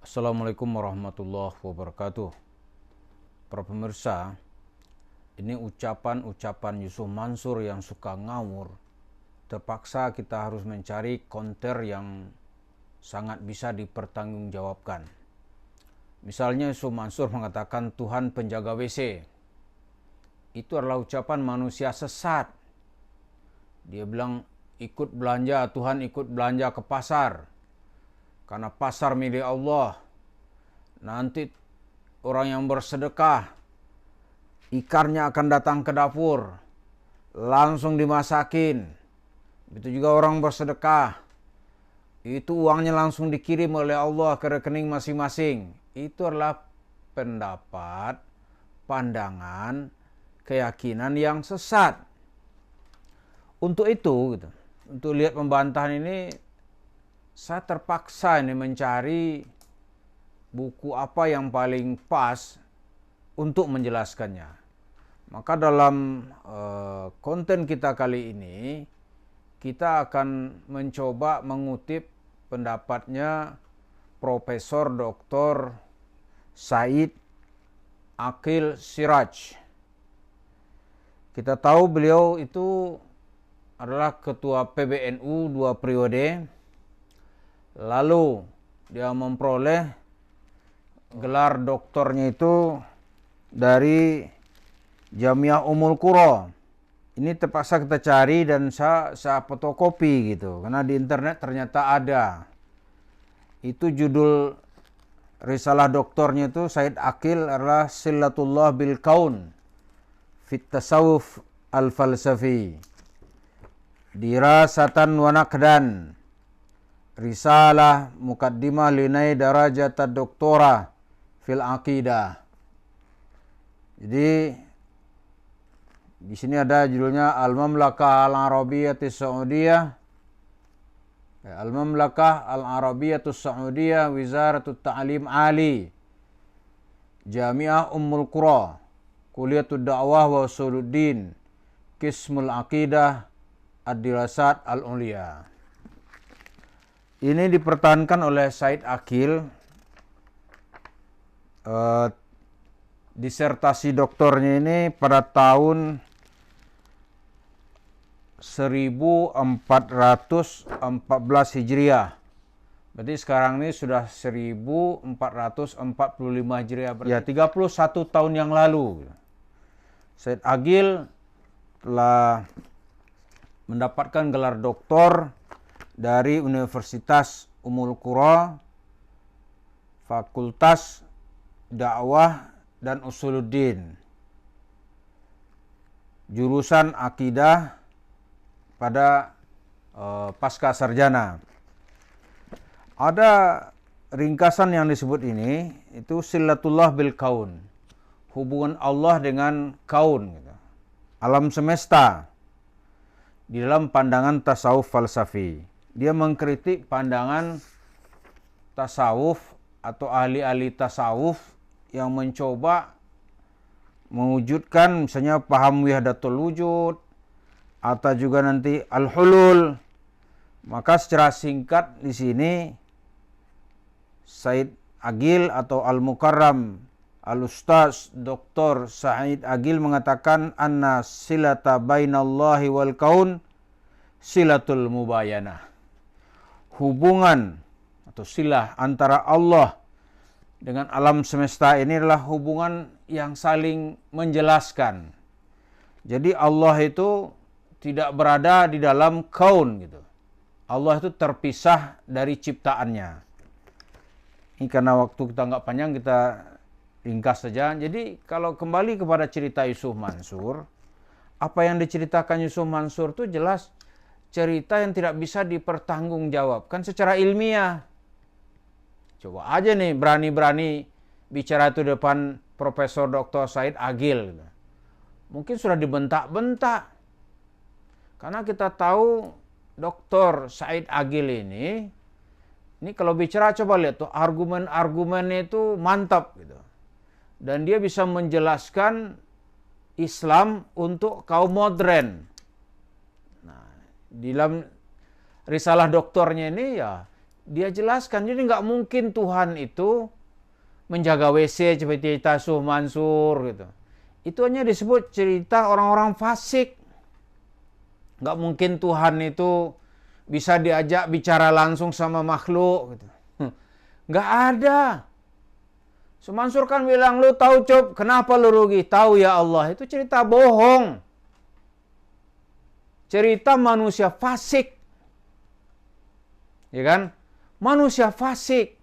Assalamualaikum warahmatullahi wabarakatuh. Para pemirsa, ini ucapan-ucapan Yusuf Mansur yang suka ngawur. Terpaksa kita harus mencari counter yang sangat bisa dipertanggungjawabkan. Misalnya Yusuf Mansur mengatakan Tuhan penjaga WC. Itu adalah ucapan manusia sesat. Dia bilang ikut belanja, Tuhan ikut belanja ke pasar. Karena pasar milik Allah. Nanti orang yang bersedekah, ikannya akan datang ke dapur, langsung dimasakin. Begitu juga orang bersedekah, itu uangnya langsung dikirim oleh Allah ke rekening masing-masing. Itu adalah pendapat, pandangan, keyakinan yang sesat. Untuk itu, untuk lihat pembantahan ini, saya terpaksa ini mencari buku apa yang paling pas untuk menjelaskannya. Maka dalam konten kita kali ini, kita akan mencoba mengutip pendapatnya Profesor Dr. Said Aqil Siraj. Kita tahu beliau itu adalah ketua PBNU 2 periode. Lalu dia memperoleh gelar doktornya itu dari Jamiah Ummul Qura. Ini terpaksa kita cari dan saya fotokopi gitu. Karena di internet ternyata ada. Itu judul risalah doktornya itu Said Aqil adalah Silatullah bil Kaun fit Tasawuf al-Falsafi. Dirasatan wa Naqdan. Risalah Muqaddimah Linai Darajat Doktora fil Aqidah. Jadi di sini ada judulnya Al-Mamlakah Al-Arabiyatus Saudiyah. Al-Mamlakah Al-Arabiyatus Saudiyah Wizaratut Ta'lim Ali. Jamiah Ummul Qura. Kuliatud Da'wah wa Usuluddin. Qismul Aqidah Ad-Dirasat Al-Uliya. Ini dipertahankan oleh Said Aqil. Disertasi doktornya ini pada tahun 1414 Hijriah. Berarti sekarang ini sudah 1445 Hijriah. Ya, 31 tahun yang lalu. Said Aqil telah mendapatkan gelar doktor dari Universitas Ummul Qura, Fakultas Dakwah dan Usuluddin, jurusan akidah pada pasca sarjana. Ada ringkasan yang disebut ini, itu Silatullah bil Kaun, hubungan Allah dengan kaun, gitu. Alam semesta, di dalam pandangan tasawuf falsafi. Dia mengkritik pandangan tasawuf atau ahli-ahli tasawuf yang mencoba mewujudkan misalnya paham wahdatul wujud atau juga nanti al-hulul. Maka secara singkat di sini Said Aqil atau Al-Mukarram Al-Ustaz Dr. Said Aqil mengatakan anna silata bainallahi wal kaun silatul mubayanah. Hubungan atau silah antara Allah dengan alam semesta ini adalah hubungan yang saling menjelaskan. Jadi Allah itu tidak berada di dalam kaun gitu. Allah itu terpisah dari ciptaannya. Ini karena waktu kita nggak panjang, kita ringkas saja. Jadi kalau kembali kepada cerita Yusuf Mansur, apa yang diceritakan Yusuf Mansur itu jelas cerita yang tidak bisa dipertanggungjawabkan secara ilmiah. Coba aja nih berani-berani bicara itu depan Profesor Dr. Said Aqil. Mungkin sudah dibentak-bentak. Karena kita tahu Dr. Said Aqil ini kalau bicara coba lihat tuh argumen-argumennya itu mantap gitu. Dan dia bisa menjelaskan Islam untuk kaum modern. Di dalam risalah doktornya ini ya Dia jelaskan, jadi nggak mungkin Tuhan itu menjaga WC seperti cerita Yusuf Mansur gitu. Itu hanya disebut cerita orang-orang fasik. Nggak mungkin Tuhan itu bisa diajak bicara langsung sama makhluk gitu. Nggak ada. Yusuf Mansur kan bilang, lu tahu Cob, kenapa lu rugi? Tahu ya Allah, itu cerita bohong. Cerita manusia fasik. Ya kan? Manusia fasik.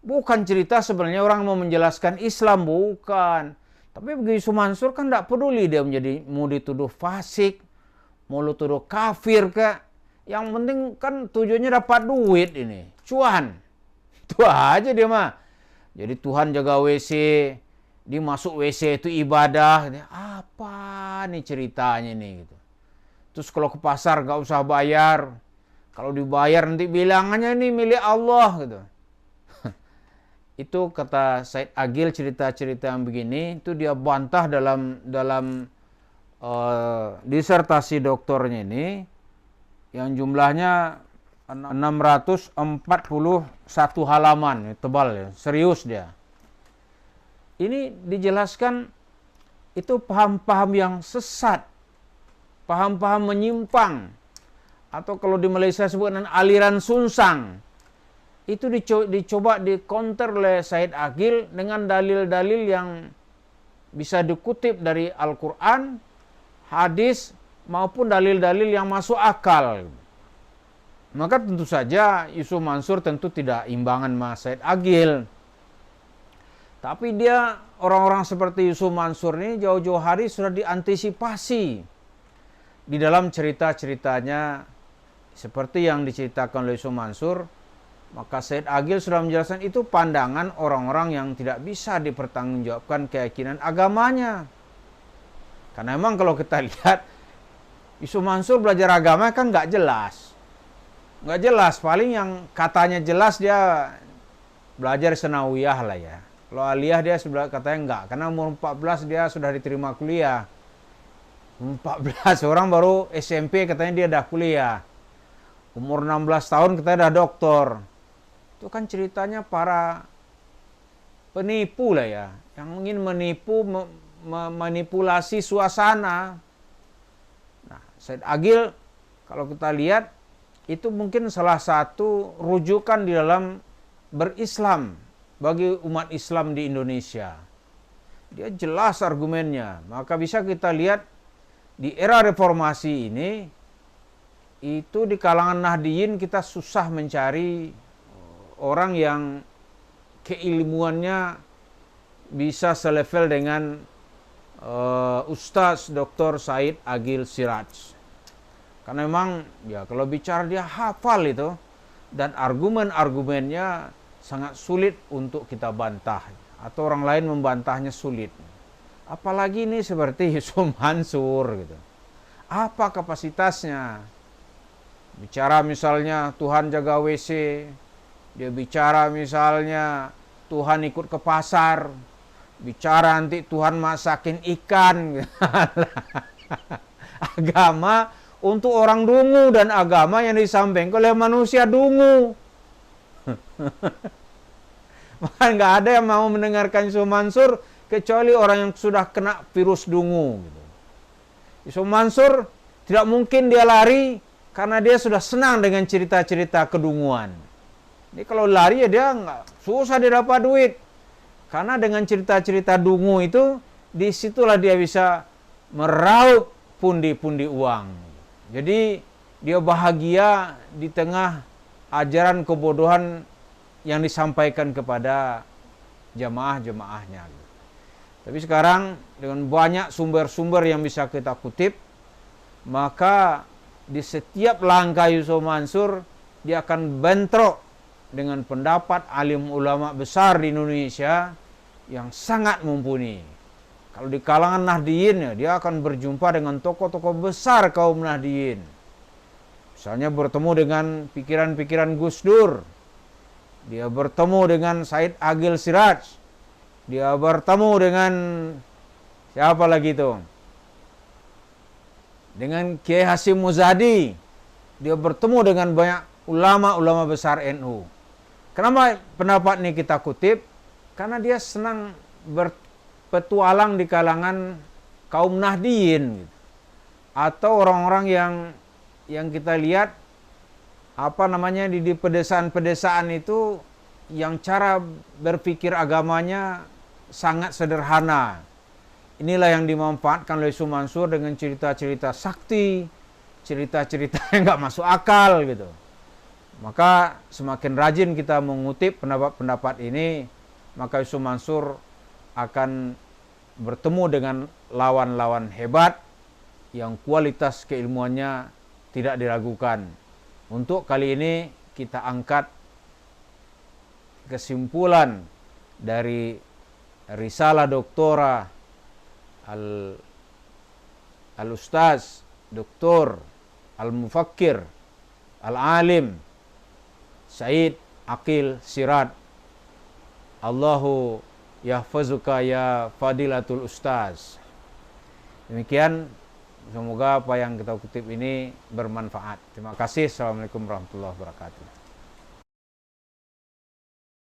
Bukan cerita sebenarnya orang mau menjelaskan Islam, bukan. Tapi bagi Yusuf Mansur kan tidak peduli dia mau dituduh fasik, mau lu tuduh kafir kah. Yang penting kan tujuannya dapat duit ini, cuan. Itu aja dia mah. Jadi Tuhan jaga WC, dia masuk WC itu ibadah. Apa nih ceritanya nih gitu. Terus kalau ke pasar gak usah bayar. Kalau dibayar nanti bilangannya ini milik Allah gitu. Itu kata Said Agil, cerita-cerita yang begini itu dia bantah dalam disertasi doktornya ini yang jumlahnya 641 halaman, tebal ya, serius dia. Ini dijelaskan itu paham-paham yang sesat, paham-paham menyimpang, atau kalau di Malaysia sebut dengan aliran sunsang. Itu dicoba di-counter oleh Said Agil dengan dalil-dalil yang bisa dikutip dari Al-Quran, hadis, maupun dalil-dalil yang masuk akal. Maka tentu saja Yusuf Mansur tentu tidak imbangan sama Said Agil. Tapi dia, orang-orang seperti Yusuf Mansur ini jauh-jauh hari sudah diantisipasi di dalam cerita-ceritanya seperti yang diceritakan oleh Yusuf Mansur. Maka Said Agil sudah menjelaskan itu pandangan orang-orang yang tidak bisa dipertanggungjawabkan keyakinan agamanya. Karena memang kalau kita lihat Yusuf Mansur belajar agama kan nggak jelas. Nggak jelas, paling yang katanya jelas dia belajar senawiyah lah ya. Kalau aliyah dia sebenarnya katanya enggak, karena umur 14 dia sudah diterima kuliah. 14 orang baru SMP katanya dia dah kuliah. Umur 16 tahun katanya dah doktor. Itu kan ceritanya para penipu lah ya, yang ingin menipu, memanipulasi suasana. Nah, Said Agil kalau kita lihat itu mungkin salah satu rujukan di dalam berislam bagi umat Islam di Indonesia. Dia jelas argumennya. Maka bisa kita lihat di era reformasi ini, itu di kalangan Nahdiyin kita susah mencari orang yang keilmuannya bisa selevel dengan Ustaz Dr. Said Agil Siraj. Karena memang ya kalau bicara dia hafal itu, dan argumen-argumennya sangat sulit untuk kita bantah, atau orang lain membantahnya sulit. Apalagi ini seperti Yusuf Mansur gitu. Apa kapasitasnya? Bicara misalnya Tuhan jaga WC, dia bicara misalnya Tuhan ikut ke pasar, bicara nanti Tuhan masakin ikan. Agama untuk orang dungu, dan agama yang disampaikan oleh manusia dungu. Maka nggak ada yang mau mendengarkan Yusuf Mansur kecuali orang yang sudah kena virus dungu. Yusuf Mansur tidak mungkin dia lari karena dia sudah senang dengan cerita-cerita kedunguan. Ini kalau lari ya dia nggak, susah dia dapat duit. Karena dengan cerita-cerita dungu itu, disitulah dia bisa meraup pundi-pundi uang. Jadi dia bahagia di tengah ajaran kebodohan yang disampaikan kepada jamaah-jamaahnya. Tapi sekarang dengan banyak sumber-sumber yang bisa kita kutip, maka di setiap langkah Yusuf Mansur dia akan bentrok dengan pendapat alim ulama besar di Indonesia yang sangat mumpuni. Kalau di kalangan Nahdiyin, dia akan berjumpa dengan tokoh-tokoh besar kaum Nahdiyin. Misalnya bertemu dengan pikiran-pikiran Gus Dur. Dia bertemu dengan Said Agil Siraj. Dia bertemu dengan siapa lagi itu? Dengan Kiai Hasyim Muzadi. Dia bertemu dengan banyak ulama-ulama besar NU. Kenapa pendapat ini kita kutip? Karena dia senang berpetualang di kalangan kaum Nahdiyin gitu. Atau orang-orang yang kita lihat di pedesaan-pedesaan itu yang cara berpikir agamanya sangat sederhana. Inilah yang dimanfaatkan oleh Yusuf Mansur dengan cerita-cerita sakti, cerita-cerita yang nggak masuk akal gitu. Maka semakin rajin kita mengutip pendapat-pendapat ini, maka Yusuf Mansur akan bertemu dengan lawan-lawan hebat yang kualitas keilmuannya tidak diragukan. Untuk kali ini kita angkat kesimpulan dari risalah doktora al-Ustaz Doktor Al-Mufakkir Al-Alim Said Aqil Siraj. Allahu yahfazuka ya fadilatul ustaz. Demikian, semoga apa yang kita kutip ini bermanfaat. Terima kasih. Assalamualaikum warahmatullahi wabarakatuh.